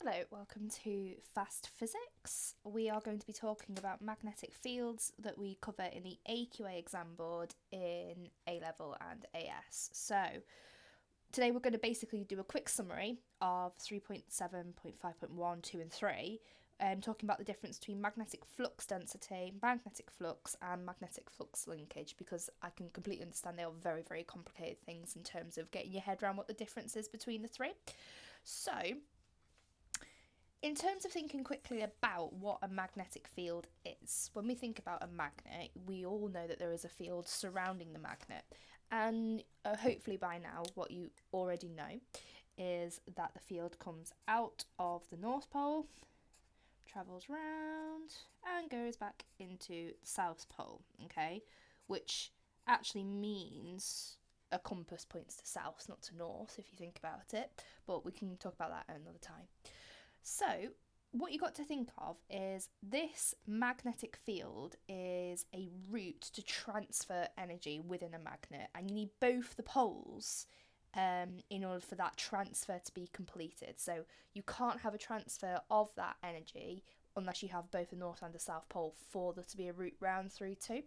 Hello, welcome to Fast Physics. We are going to be talking about magnetic fields that we cover in the AQA exam board in A-level and AS. So today we're going to basically do a quick summary of 3.7.5.1, 2 and 3, talking about the difference between magnetic flux density, magnetic flux and magnetic flux linkage, because I can completely understand they are very, very complicated things in terms of getting your head around what the difference is between the three. So in terms of thinking quickly about what a magnetic field is, when we think about a magnet, we all know that there is a field surrounding the magnet. And hopefully by now, what you already know is that the field comes out of the North Pole, travels round, and goes back into the South Pole, okay? Which actually means a compass points to south, not to north, if you think about it. But we can talk about that at another time. So what you got to think of is this magnetic field is a route to transfer energy within a magnet, and you need both the poles in order for that transfer to be completed. So you can't have a transfer of that energy unless you have both the north and the south pole for there to be a route round through to.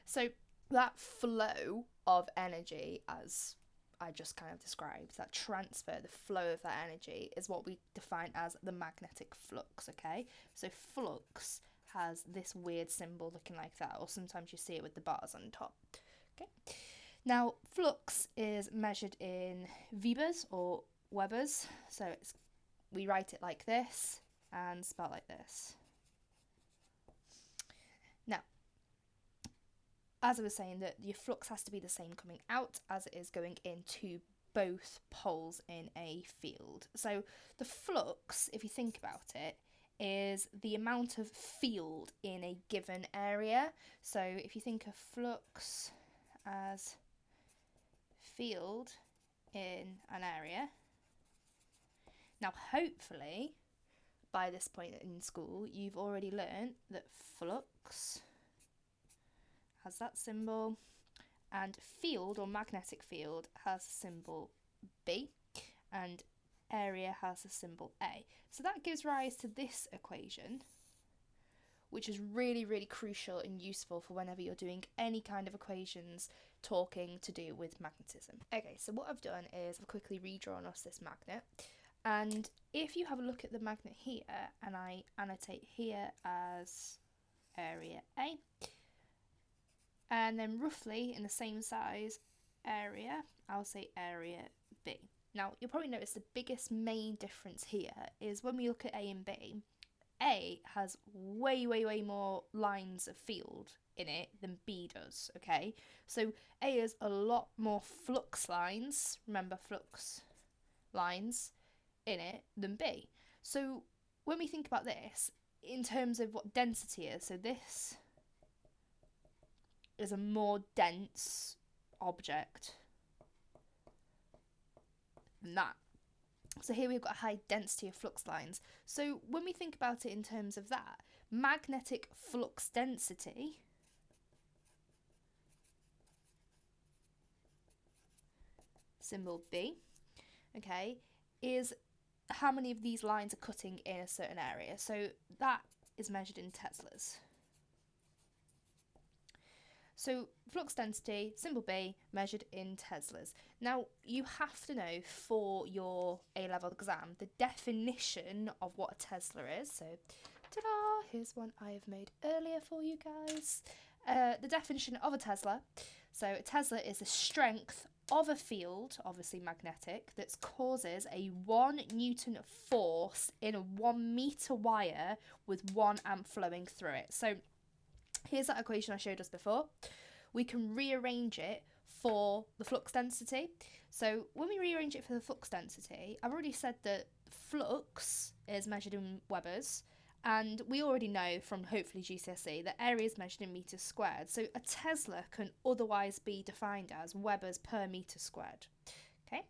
So that flow of energy, as I just kind of described, that transfer, the flow of that energy, is what we define as the magnetic flux, okay? So flux has this weird symbol looking like that, or sometimes you see it with the bars on top, okay? Now, flux is measured in Webers or Webers, so we write it like this and spell like this. Now, as I was saying, that your flux has to be the same coming out as it is going into both poles in a field. So the flux, if you think about it, is the amount of field in a given area. So if you think of flux as field in an area, now hopefully by this point in school you've already learned that flux has that symbol, and field or magnetic field has a symbol B, and area has a symbol A. So that gives rise to this equation, which is really, really crucial and useful for whenever you're doing any kind of equations talking to do with magnetism. Okay, so what I've done is I've quickly redrawn us this magnet, and if you have a look at the magnet here, and I annotate here as area A, and then roughly in the same size area, I'll say area B. Now, you'll probably notice the biggest main difference here is when we look at A and B, A has way, way, way more lines of field in it than B does, okay? So A has a lot more flux lines, remember flux lines, in it than B. So when we think about this, in terms of what density is, so this is a more dense object than that. So here we've got a high density of flux lines. So when we think about it in terms of that, magnetic flux density symbol B, okay, is how many of these lines are cutting in a certain area. So that is measured in Teslas. So flux density, symbol B, measured in Teslas. Now, you have to know for your A-level exam the definition of what a Tesla is. So, ta-da, here's one I have made earlier for you guys. The definition of a Tesla. So a Tesla is the strength of a field, obviously magnetic, that causes a 1 Newton force in a 1 meter wire with 1 amp flowing through it. So here's that equation I showed us before. We can rearrange it for the flux density. So when we rearrange it for the flux density, I've already said that flux is measured in Webers, and we already know from hopefully GCSE that area is measured in meters squared. So a Tesla can otherwise be defined as Webers per meter squared. Okay?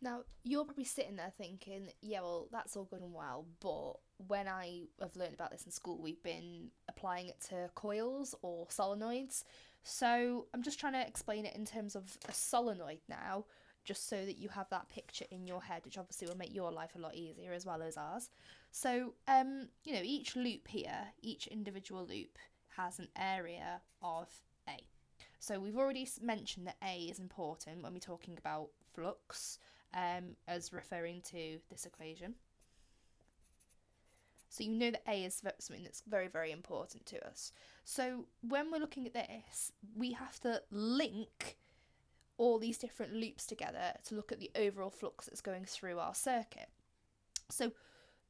Now, you're probably sitting there thinking, yeah, well, that's all good and well, but when I have learned about this in school, we've been applying it to coils or solenoids. So I'm just trying to explain it in terms of a solenoid now. just so that you have that picture in your head, which obviously will make your life a lot easier as well as ours. So, you know, each loop here, each individual loop has an area of A. So we've already mentioned that A is important when we're talking about flux, as referring to this equation. So you know that A is something that's very, very important to us. So when we're looking at this, we have to link all these different loops together to look at the overall flux that's going through our circuit. So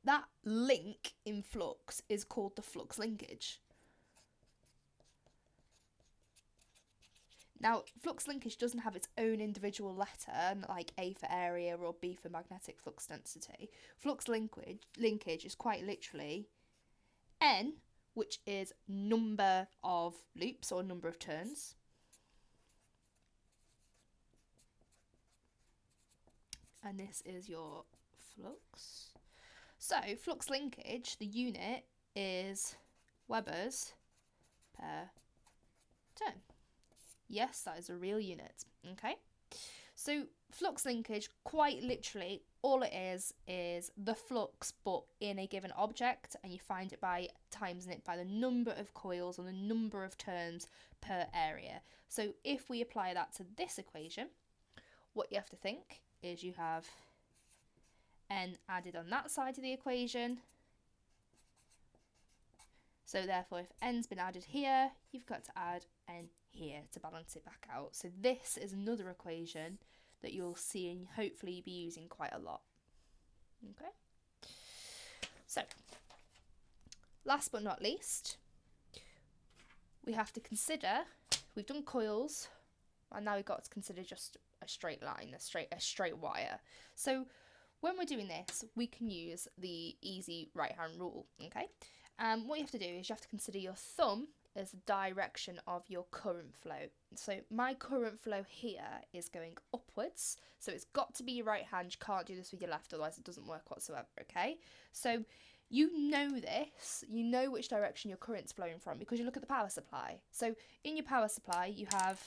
that link in flux is called the flux linkage. Now, flux linkage doesn't have its own individual letter, like A for area or B for magnetic flux density. Flux linkage is quite literally N, which is number of loops or number of turns, and this is your flux. So, flux linkage, the unit is Webers per turn. Yes, that is a real unit, okay? So flux linkage, quite literally, all it is the flux, but in a given object, and you find it by timesing it by the number of coils or the number of turns per area. So if we apply that to this equation, what you have to think is you have N added on that side of the equation. So therefore, if N's been added here, you've got to add N here to balance it back out. So this is another equation that you'll see and hopefully be using quite a lot. Okay. So, last but not least, we have to consider, we've done coils, and now we've got to consider just a straight line, a straight wire. So when we're doing this, we can use the easy right-hand rule, okay? What you have to do is you have to consider your thumb as the direction of your current flow. So my current flow here is going upwards, so it's got to be your right hand. You can't do this with your left, otherwise it doesn't work whatsoever, okay? So you know this, you know which direction your current's flowing from because you look at the power supply. So in your power supply, you have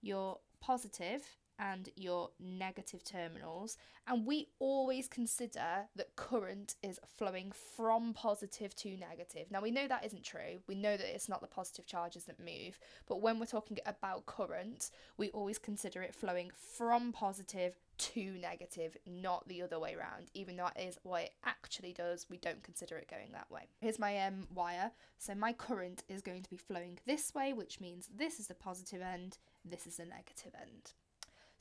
your positive and your negative terminals, and we always consider that current is flowing from positive to negative. Now we know that isn't true, we know that it's not the positive charges that move, but when we're talking about current, we always consider it flowing from positive to negative, not the other way around. Even though that is what it actually does, we don't consider it going that way. Here's my wire, so my current is going to be flowing this way, which means this is the positive end, this is the negative end.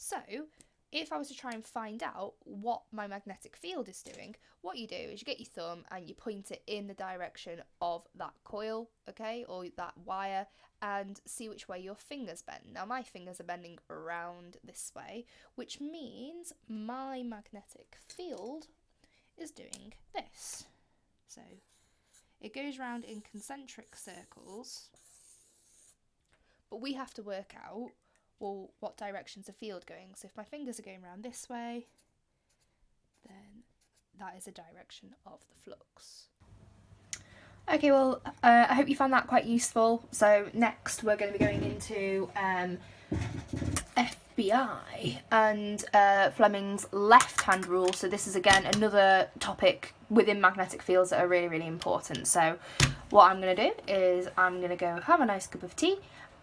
So, if I was to try and find out what my magnetic field is doing, what you do is you get your thumb and you point it in the direction of that coil, okay, or that wire, and see which way your fingers bend. Now, my fingers are bending around this way, which means my magnetic field is doing this. So, it goes around in concentric circles, but we have to work out, well, what direction's the field going? So if my fingers are going around this way, then that is a direction of the flux. Okay, well, I hope you found that quite useful. So next we're going to be going into FBI and Fleming's left-hand rule. So this is again another topic within magnetic fields that are really, really important. So what I'm going to do is I'm going to go have a nice cup of tea,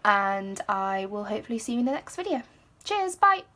and I will hopefully see you in the next video. Cheers, bye!